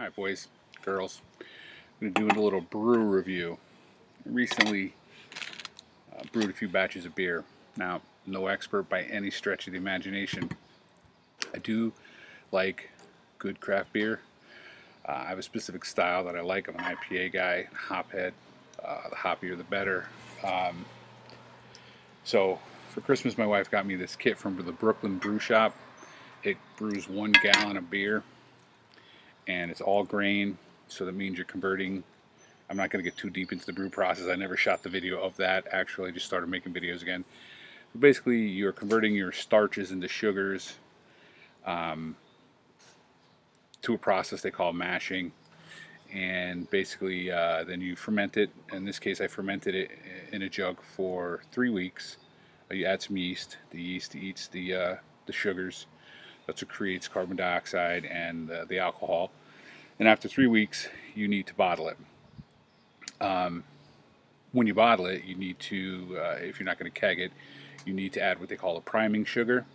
Alright boys, girls, I'm going to do a little brew review. I recently brewed a few batches of beer. Now, no expert by any stretch of the imagination. I do like good craft beer. I have a specific style that I like. I'm an IPA guy, hophead. The hoppier the better. So for Christmas my wife got me this kit from the Brooklyn Brewshop. It brews 1 gallon of beer and it's all grain, so that means you're converting. I'm not going to get too deep into the brew process. I never shot the video of that. Actually, I just started making videos again. But basically, you're converting your starches into sugars to a process they call mashing. And basically, then you ferment it. In this case, I fermented it in a jug for 3 weeks. You add some yeast. The yeast eats the sugars. That's what creates carbon dioxide and the alcohol. And after 3 weeks, you need to bottle it. When you bottle it, you need to, if you're not going to keg it, you need to add what they call a priming sugar.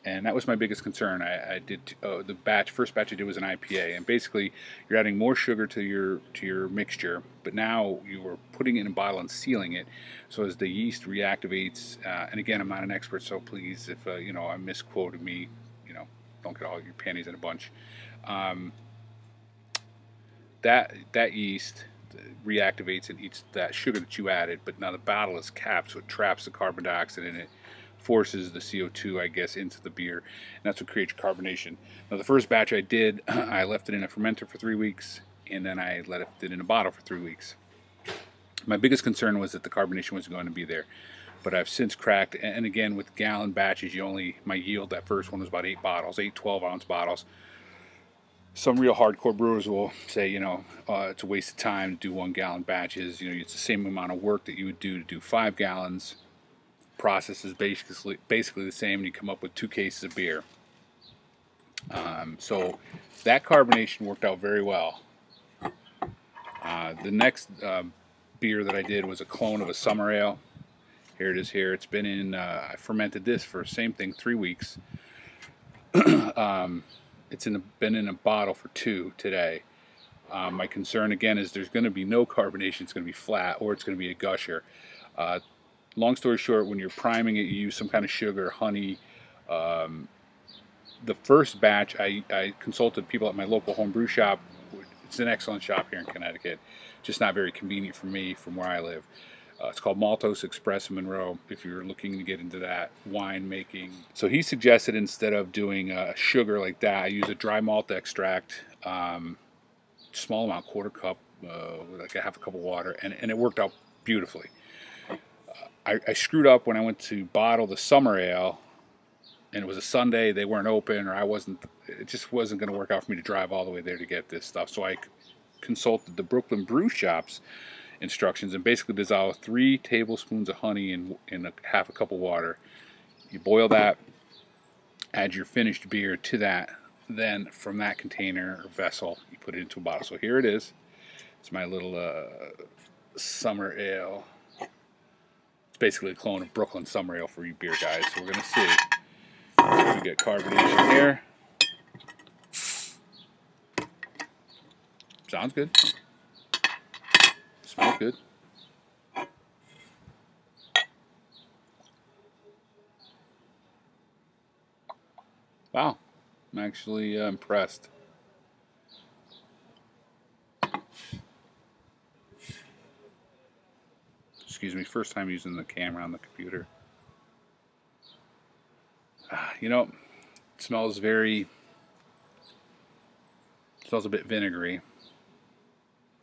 And that was my biggest concern. I did the first batch I did was an IPA, and basically you're adding more sugar to your mixture, but now you are putting it in a bottle and sealing it. So as the yeast reactivates, and again, I'm not an expert, so please, if I misquoted me, don't get all your panties in a bunch. That yeast reactivates and eats that sugar that you added, but now the bottle is capped, so it traps the carbon dioxide in it, forces the CO2, I guess, into the beer, and that's what creates carbonation. Now the first batch I did, I left it in a fermenter for 3 weeks, and then I left it in a bottle for 3 weeks. My biggest concern was that the carbonation was going to be there, but I've since cracked, and again, with gallon batches, my yield, that first one was about 8 bottles, 8 12-ounce bottles. Some real hardcore brewers will say, it's a waste of time to do 1 gallon batches. It's the same amount of work that you would do to do 5 gallons. Process is basically the same, and you come up with 2 cases of beer. So that carbonation worked out very well. The next beer that I did was a clone of a summer ale. Here it is here. It's been in, I fermented this for same thing, 3 weeks. It's been in a bottle for 2 today. My concern again is there's going to be no carbonation. It's going to be flat, or it's going to be a gusher. Long story short, when you're priming it, you use some kind of sugar, honey. The first batch, I consulted people at my local home brew shop. It's an excellent shop here in Connecticut, just not very convenient for me from where I live. It's called Maltos Express in Monroe, if you're looking to get into that wine making. So he suggested, instead of doing sugar like that, I use a dry malt extract, small amount, 1/4 cup, like a 1/2 cup of water, and it worked out beautifully. I screwed up when I went to bottle the summer ale, and it was a Sunday, they weren't open, or it just wasn't going to work out for me to drive all the way there to get this stuff. So I consulted the Brooklyn Brewshop's instructions, and basically dissolve 3 tablespoons of honey in a 1/2 cup of water. You boil that, add your finished beer to that, then from that container or vessel you put it into a bottle. So here it is. It's my little summer ale. It's basically a clone of Brooklyn summer ale for you beer guys. So we're going to see. We get carbonation here. Sounds good. Smells good. Wow, I'm actually impressed. Excuse me, first time using the camera on the computer. It smells a bit vinegary.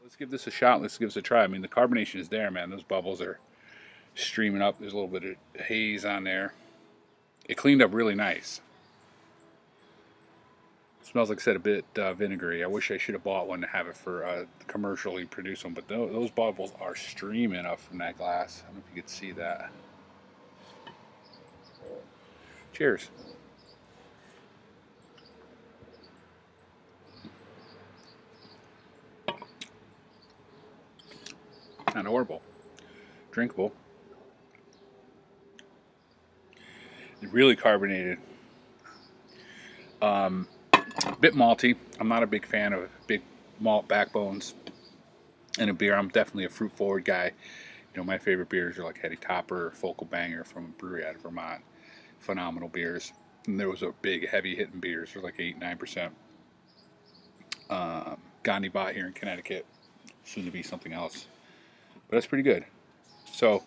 Let's give this a shot. Let's give this a try. I mean, the carbonation is there, man. Those bubbles are streaming up. There's a little bit of haze on there. It cleaned up really nice. It smells, like I said, a bit vinegary. I wish I should have bought one to have it for commercially produced one, but those bubbles are streaming up from that glass. I don't know if you could see that. Cheers. Not horrible. Drinkable. Really carbonated. Bit malty. I'm not a big fan of big malt backbones in a beer. I'm definitely a fruit forward guy. You know, my favorite beers are like Heady Topper or Focal Banger from a brewery out of Vermont. Phenomenal beers. And there was a big heavy hitting beers. They're like 8-9%. Gandhi bought here in Connecticut. Soon to be something else. But that's pretty good. So I'm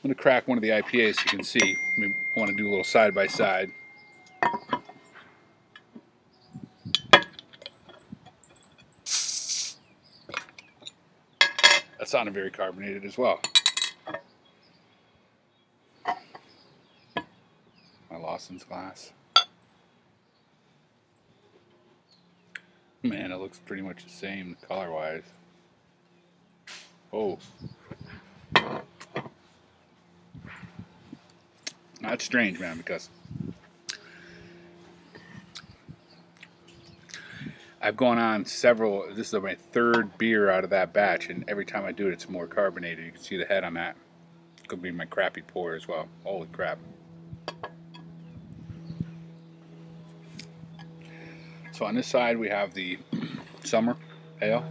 going to crack one of the IPAs so you can see. I want to do a little side by side. That sounded very carbonated as well. My Lawson's glass. Man, it looks pretty much the same color-wise. Oh. That's strange, man, because I've gone on several, this is my third beer out of that batch, and every time I do it, it's more carbonated. You can see the head on that. Could be my crappy pour as well. Holy crap. So on this side, we have the summer ale.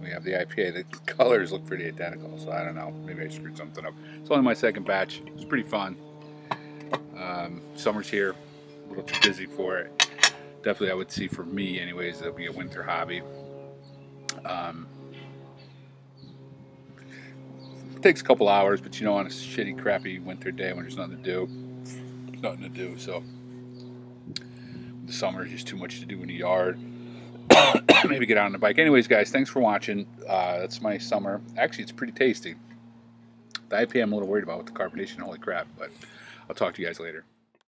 We have the IPA. The colors look pretty identical, so I don't know. Maybe I screwed something up. It's only my second batch. It's pretty fun. Summer's here. A little too busy for it. Definitely, I would see for me, anyways, it'll be a winter hobby. It takes a couple hours, but you know, on a shitty, crappy winter day when there's nothing to do, so the summer is just too much to do in the yard. Maybe get out on the bike. Anyways, guys, thanks for watching. That's my summer. Actually, it's pretty tasty. The IPA I'm a little worried about with the carbonation. Holy crap! But I'll talk to you guys later.